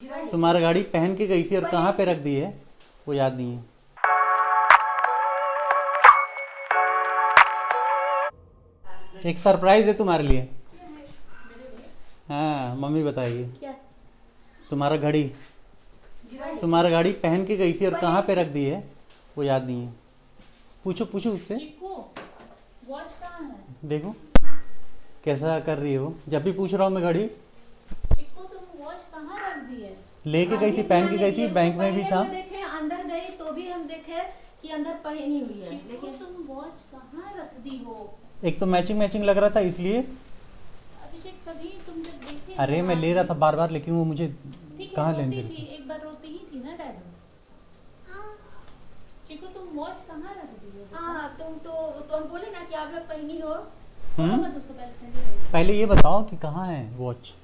तुम्हारा गाड़ी पहन के गई थी और कहाँ पे रख दी है वो याद नहीं है। एक सरप्राइज है तुम्हारे लिए। हाँ मम्मी बताइए। क्या? तुम्हारा गाड़ी पहन के गई थी और कहाँ पे रख दी है वो याद नहीं है। पूछो पूछो उससे। वॉच कहाँ है? देखो कैसा कर रही है वो। जब भी पूछ रहा हूँ मैं घड़ी। चिक्कू तुम वॉच कहाँ रख दी है? लेके गई थी, पहन के गई थी, बैंक में भी था। देखे अंदर गई तो भी हम देखे कि अंदर पहनी हुई है, लेकिन तुम वॉच कहाँ रख दी हो? एक तो मैचिंग लग रहा था इसलिए। अभिषेक कभी तुम जब देखे अरे मैं ले रहा था बार बार, लेकिन वो मुझे ठीक है, कहाँ रोती लेने थी, दी। एक बार रोती ही थी ना डैडू। चिक्कू तुम वॉच कहाँ रख दी हो? हाँ तुम तो हम बोले ना कि आप लोग पहनी हो। मत उसको पहले ठंडी रहेगी। पहले ये बताओ कि कहाँ है वॉच।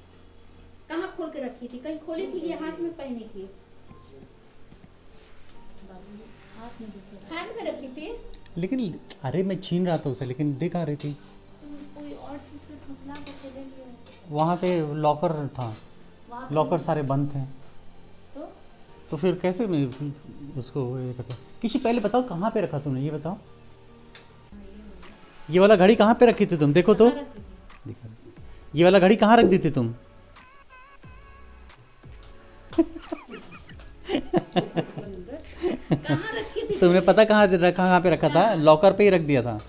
कहाँ खोल के रखी थी? कहीं खोली थी या हाथ में पहनी थी? हाथ में देखे हैंड में रखी थी। लेकिन अरे मैं छीन रहा था उसे, लेकिन दिखा रही थी। तुम कोई और चीज से फुसला करके ले लिए। वहाँ पे लॉकर था, वहाँ लॉकर सारे बंद थे। तो फिर कैसे मैं उसको ये करता। किसी पहले बताओ कहाँ पे रखा तुमने, ये बताओ। ये वाला घड़ी कहाँ पे रखी थी तुम, देखो तो। कहाँ रखी थी? दिखा। ये वाला घड़ी कहाँ रख दी थी तुम। कहाँ रखी थी? तुमने पता कहाँ पे रखा था? लॉकर पे ही रख दिया था।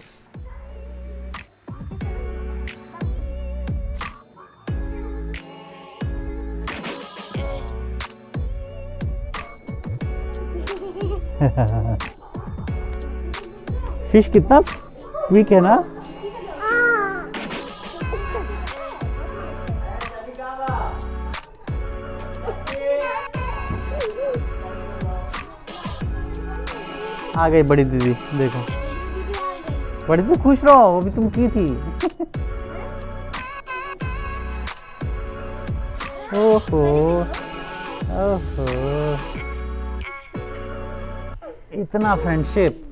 फिश कितना वीक है ना। आ गई बड़ी दीदी, देखो बड़ी दीदी खुश रहो, अभी तुम की थी। ओहो ओहो, इतना फ्रेंडशिप।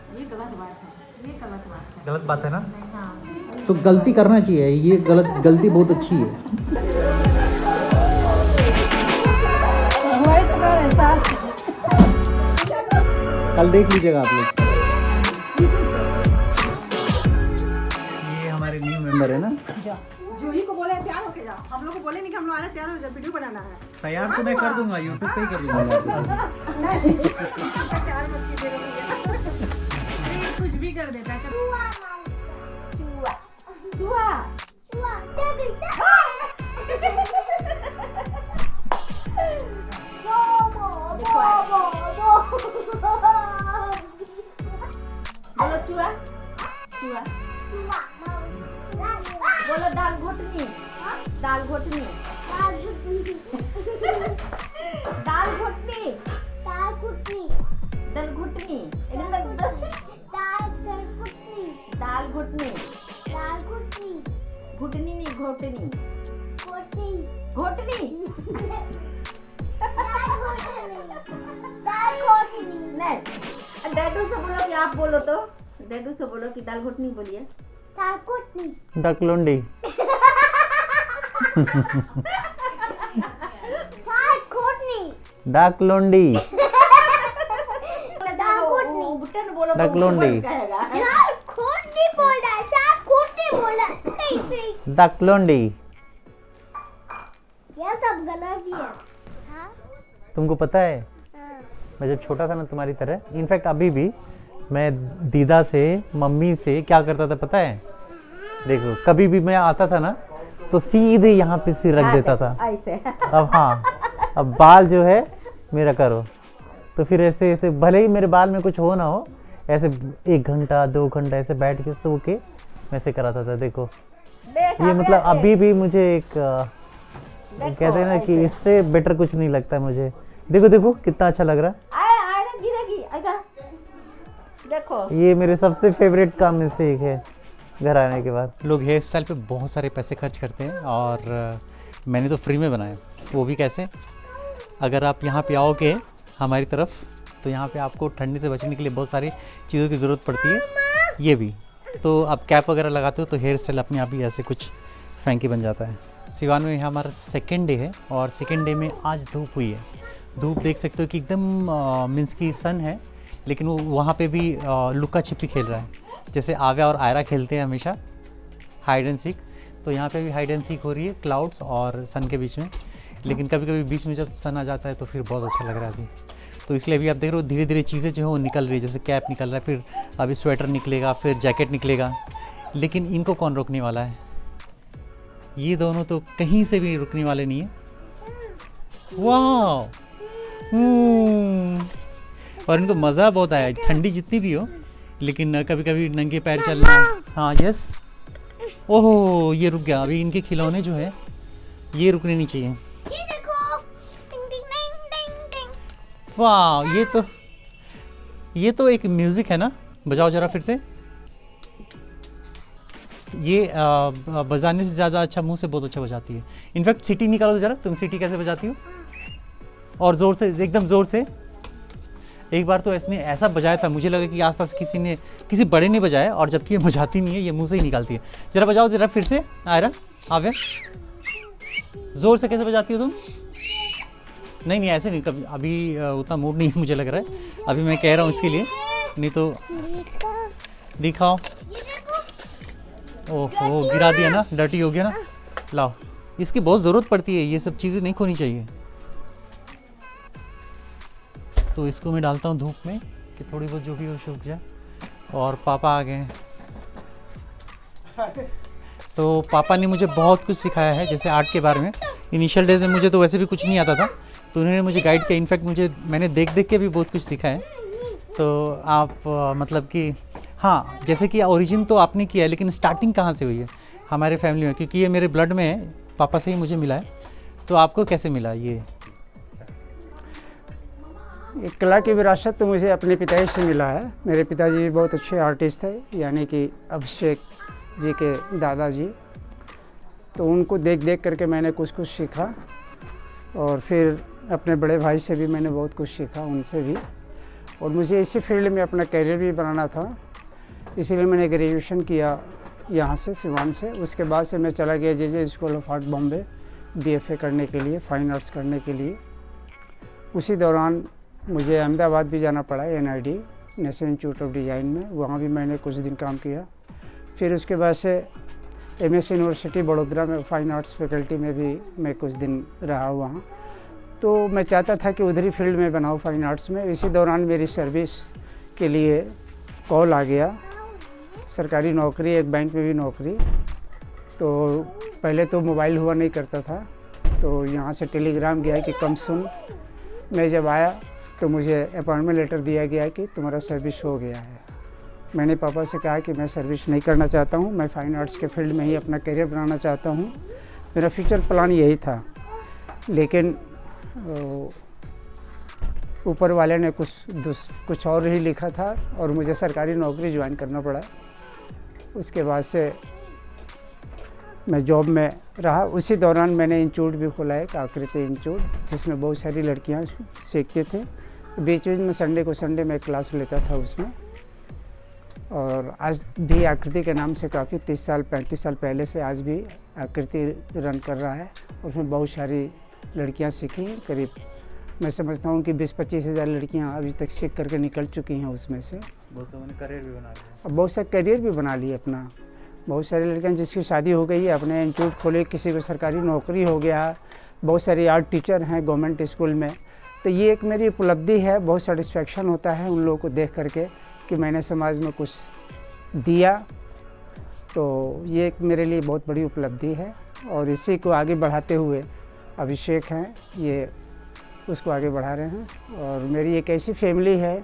ये गलत बात है, ये गलत बात है। गलत बात है ना। हाँ तो गलती करना चाहिए, ये गलती बहुत अच्छी है। कल देख लीजिएगा आप लोग। ये हमारे न्यू मेंबर है ना। जूही को बोले तैयार होके जाओ, हम लोग को बोले नहीं कि हम लोग आने तैयार हो जाओ, वीडियो बनाना है। तैयार तो मैं कर दूंगा, यूट्यूब पे ही कर दूंगा। तैयार मत कीजिए भैया। कुछ भी कर देता है। बोलो चूहा, चूहा। बोलो दाल घोटनी, दाल घोटनी, दाल घोटनी, दल घुटनी, दाल घुटनी, घुटनी नहीं घोटनी, घोटनी नहीं। डैडू से बोलो कि आप बोलो तो, डैडू से बोलो कि दाल घुटनी बोलिए। दकलुंडी। दकलुंडी। दकलुंडी। दकलुंडी। ये सब गलत ही है। हाँ? तुमको पता है मैं जब छोटा था ना तुम्हारी तरह, इनफैक्ट अभी भी मैं दीदा से मम्मी से क्या करता था पता है। देखो कभी भी मैं आता था ना तो सीधे यहाँ पे सिर रख देता था ऐसे। अब हाँ, अब बाल जो है मेरा करो। तो फिर ऐसे ऐसे भले ही मेरे बाल में कुछ हो ना हो, ऐसे 1 घंटा 2 घंटा ऐसे बैठ के सो के वैसे कराता था। देखो ये मतलब अभी भी मुझे एक कहते हैं ना कि इससे बेटर कुछ नहीं लगता मुझे। देखो देखो कितना अच्छा लग रहा है। आए ना गिरेगी, इधर देखो। ये मेरे सबसे फेवरेट काम में से एक है घर आने के बाद। लोग हेयर स्टाइल पे बहुत सारे पैसे खर्च करते हैं और मैंने तो फ्री में बनाया। वो भी कैसे, अगर आप यहाँ पे आओगे हमारी तरफ तो यहाँ पे आपको ठंडी से बचने के लिए बहुत सारी चीज़ों की ज़रूरत पड़ती है। ये भी। तो आप कैप वगैरह लगाते हो तो हेयर स्टाइल अपने आप ही ऐसे कुछ फैंकी बन जाता है। सिवान में यहाँ हमारा सेकेंड डे है और सेकेंड डे में आज धूप हुई है। धूप देख सकते हो कि एकदम मीन्स की सन है, लेकिन वो वहाँ पे भी लुक्का छिपी खेल रहा है। जैसे आव्या और आयरा खेलते हैं हमेशा हाइड एंड सीक, तो यहाँ पे भी हाइड एंड सीक हो रही है क्लाउड्स और सन के बीच में। लेकिन कभी कभी बीच में जब सन आ जाता है तो फिर बहुत अच्छा लग रहा है अभी। तो इसलिए अभी आप देख रहे हो धीरे धीरे चीज़ें जो है वो निकल रही है। जैसे कैप निकल रहा है, फिर अभी स्वेटर निकलेगा, फिर जैकेट निकलेगा। लेकिन इनको कौन रोकने वाला है? ये दोनों तो कहीं से भी रुकने वाले नहीं है। वाह! और इनको मज़ा बहुत आया, ठंडी जितनी भी हो, लेकिन कभी कभी नंगे पैर चलना। हाँ यस। ओहो, ये रुक गया। अभी इनके खिलौने जो है ये रुकने नहीं चाहिए। ये देखो, टिंग टिंग टिंग टिंग टिंग। वाह, ये तो एक म्यूज़िक है ना। बजाओ ज़रा फिर से। ये बजाने से ज़्यादा अच्छा मुंह से बहुत अच्छा बजाती है। इनफैक्ट सीटी निकालो ज़रा, तुम सीटी कैसे बजाती हो? और ज़ोर से, एकदम ज़ोर से। एक बार तो इसने ऐसा बजाया था, मुझे लगा कि आसपास किसी बड़े ने बजाया, और जबकि ये बजाती नहीं है, ये मुंह से ही निकालती है। ज़रा बजाओ ज़रा फिर से। आयरा, आव्या, ज़ोर से कैसे बजाती हो तुम? नहीं ऐसे नहीं, कभी अभी उतना मूड नहीं है मुझे लग रहा है। अभी मैं कह रहा हूँ इसके लिए, नहीं तो दिखाओ। ओहो, गिरा दिया ना, डर्टी हो गया ना। लाओ, इसकी बहुत ज़रूरत पड़ती है, ये सब चीज़ें नहीं खोनी चाहिए। तो इसको मैं डालता हूँ धूप में कि थोड़ी बहुत जो भी हो सूख जाए। और पापा आ गए हैं। तो पापा ने मुझे बहुत कुछ सिखाया है, जैसे आर्ट के बारे में। इनिशियल डेज में मुझे तो वैसे भी कुछ नहीं आता था, तो उन्होंने मुझे गाइड किया। इनफैक्ट मैंने देख के भी बहुत कुछ सीखा है। तो आप मतलब कि हाँ, जैसे कि ओरिजिन तो आपने किया है, लेकिन स्टार्टिंग कहाँ से हुई है हमारे फैमिली में? क्योंकि ये मेरे ब्लड में है, पापा से ही मुझे मिला है। तो आपको कैसे मिला ये? कला की विरासत तो मुझे अपने पिताजी से मिला है। मेरे पिताजी भी बहुत अच्छे आर्टिस्ट थे, यानी कि अभिषेक जी के दादाजी। तो उनको देख करके मैंने कुछ सीखा, और फिर अपने बड़े भाई से भी मैंने बहुत कुछ सीखा, उनसे भी। और मुझे इसी फील्ड में अपना करियर भी बनाना था, इसीलिए मैंने ग्रेजुएशन किया यहाँ से, सिवान से। उसके बाद से मैं चला गया J school of art Bombay BFA करने के लिए, फाइन आर्ट्स करने के लिए। उसी दौरान मुझे अहमदाबाद भी जाना पड़ा, NID national institute of design में। वहाँ भी मैंने कुछ दिन काम किया। फिर उसके बाद से MS यूनिवर्सिटी बड़ोदरा में फाइन आर्ट्स फैकल्टी में भी मैं कुछ दिन रहा वहाँ। तो मैं चाहता था कि उधरी फील्ड में बनाऊँ, फाइन आर्ट्स में। इसी दौरान मेरी सर्विस के लिए कॉल आ गया, सरकारी नौकरी, एक बैंक में भी नौकरी। तो पहले तो मोबाइल हुआ नहीं करता था, तो यहाँ से टेलीग्राम गया कि कम सुन। मैं जब आया तो मुझे अपॉइंटमेंट लेटर दिया गया कि तुम्हारा सर्विस हो गया है। मैंने पापा से कहा कि मैं सर्विस नहीं करना चाहता हूँ, मैं फाइन आर्ट्स के फील्ड में ही अपना करियर बनाना चाहता हूँ। मेरा फ्यूचर प्लान यही था। लेकिन ऊपर वाले ने कुछ और ही लिखा था, और मुझे सरकारी नौकरी ज्वाइन करना पड़ा। उसके बाद से मैं जॉब में रहा। उसी दौरान मैंने इंस्टीट्यूट भी खोला है, आकृति इंस्टीट्यूट, जिसमें बहुत सारी लड़कियां सीखते थे। बीच में संडे को संडे में क्लास लेता था उसमें। और आज भी आकृति के नाम से काफ़ी 30-35 साल पहले से आज भी आकृति रन कर रहा है। उसमें बहुत सारी लड़कियां सीखी, करीब मैं समझता हूँ कि 20-25 हज़ार लड़कियाँ अभी तक सीख करके निकल चुकी हैं उसमें से। बहुत लोगों ने करियर भी बना लिया। अब बहुत सारे करियर भी बना लिए अपना। बहुत सारी लड़कियां जिसकी शादी हो गई है, अपने इंस्टीट्यूट खोले, किसी को सरकारी नौकरी हो गया। बहुत सारी आर्ट टीचर हैं गवर्नमेंट स्कूल में। तो ये एक मेरी उपलब्धि है, बहुत सेटिस्फेक्शन होता है उन लोगों को देख करके कि मैंने समाज में कुछ दिया। तो ये एक मेरे लिए बहुत बड़ी उपलब्धि है। और इसी को आगे बढ़ाते हुए अभिषेक हैं, ये उसको आगे बढ़ा रहे हैं। और मेरी एक ऐसी फैमिली है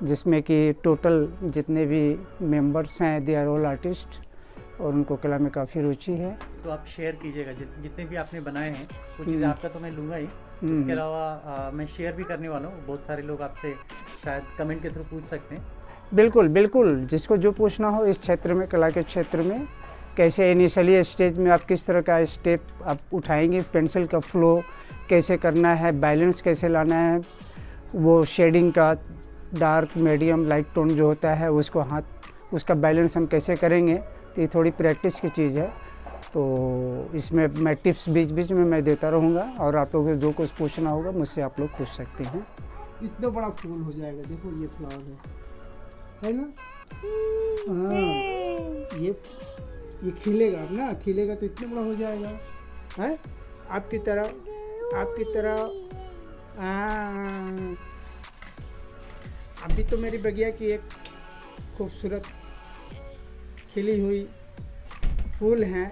जिसमें कि टोटल जितने भी मेंबर्स हैं, दे आर ऑल आर्टिस्ट, और उनको कला में काफ़ी रुचि है। तो आप शेयर कीजिएगा जितने भी आपने बनाए हैं, वो चीज़ें आपका तो मैं लूँगा ही। इसके अलावा मैं शेयर भी करने वाला हूँ। बहुत सारे लोग आपसे शायद कमेंट के थ्रू पूछ सकते हैं। बिल्कुल बिल्कुल, जिसको जो पूछना हो इस क्षेत्र में, कला के क्षेत्र में, कैसे इनिशियली स्टेज में आप किस तरह का स्टेप आप उठाएंगे, पेंसिल का फ्लो कैसे करना है, बैलेंस कैसे लाना है, वो शेडिंग का डार्क मीडियम लाइट टोन जो होता है उसको हाथ उसका बैलेंस हम कैसे करेंगे, तो ये थोड़ी प्रैक्टिस की चीज़ है। तो इसमें मैं टिप्स बीच बीच में मैं देता रहूँगा, और आप लोगों को जो कुछ पूछना होगा मुझसे आप लोग पूछ सकते हैं। इतना बड़ा फूल हो जाएगा, देखो ये फ्लावर है ना। हाँ, ये खिलेगा ना, खिलेगा तो इतना बड़ा हो जाएगा है, आपकी तरह। अभी तो मेरी बगिया की एक खूबसूरत खिली हुई फूल हैं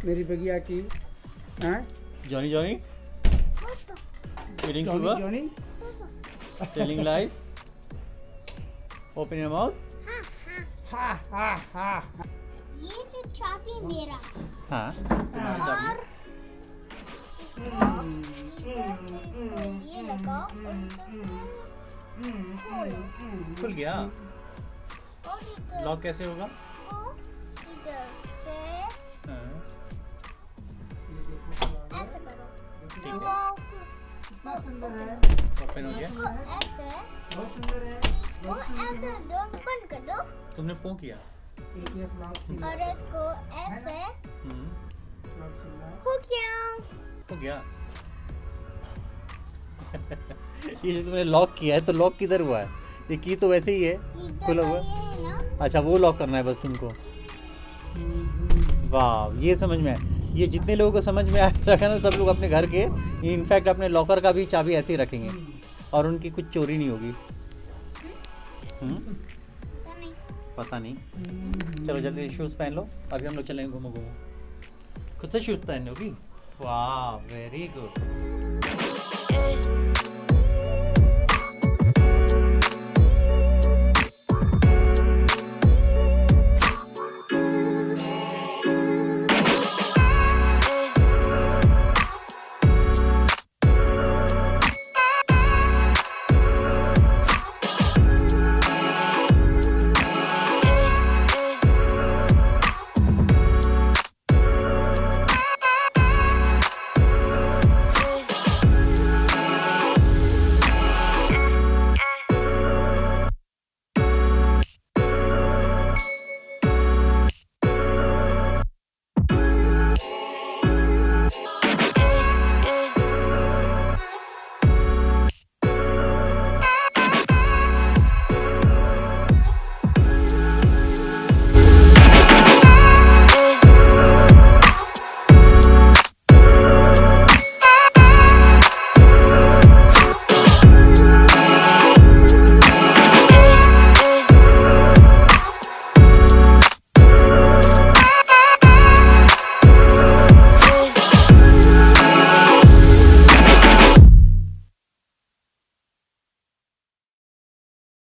मेरी बगिया की। हैं Johnny Johnny eating sugar, Johnny telling lies, open your mouth. ये जो चाबी मेरा हाँ तुम्हारी चाबी। और इधर से इसको ये लगाओ और इधर से खुल गया। और इधर लॉक कैसे होगा? को इधर से हाँ, ऐसे करो। ठीक है, वो कितना सुंदर है, ओपन हो गया। इसको ऐसे, बहुत सुंदर है। इसको ऐसे दो, बंद कर दो। तुमने पो किया। एक ये फ्लावर खिला, और इसको ऐसे फ्लावर खिला। हो गया। हो गया। ये जो तुमने लॉक किया है, तो लॉक किधर हुआ है? ये की तो वैसे ही है, इधर खुला का हुआ। ये है ना, अच्छा, वो लॉक करना है बस तुमको। वाह, ये समझ में आया। ये जितने लोगों को समझ में आ रखा ना, सब लोग अपने घर के इनफैक्ट अपने लॉकर का भी चाबी ऐसे ही रखेंगे और उनकी कुछ चोरी नहीं होगी। पता नहीं। पता नहीं। चलो जल्दी शूज़ पहन लो, अभी हम लोग चलेंगे घूमो। खुद से शूज़ पहन लोगी? वाह, वेरी गुड।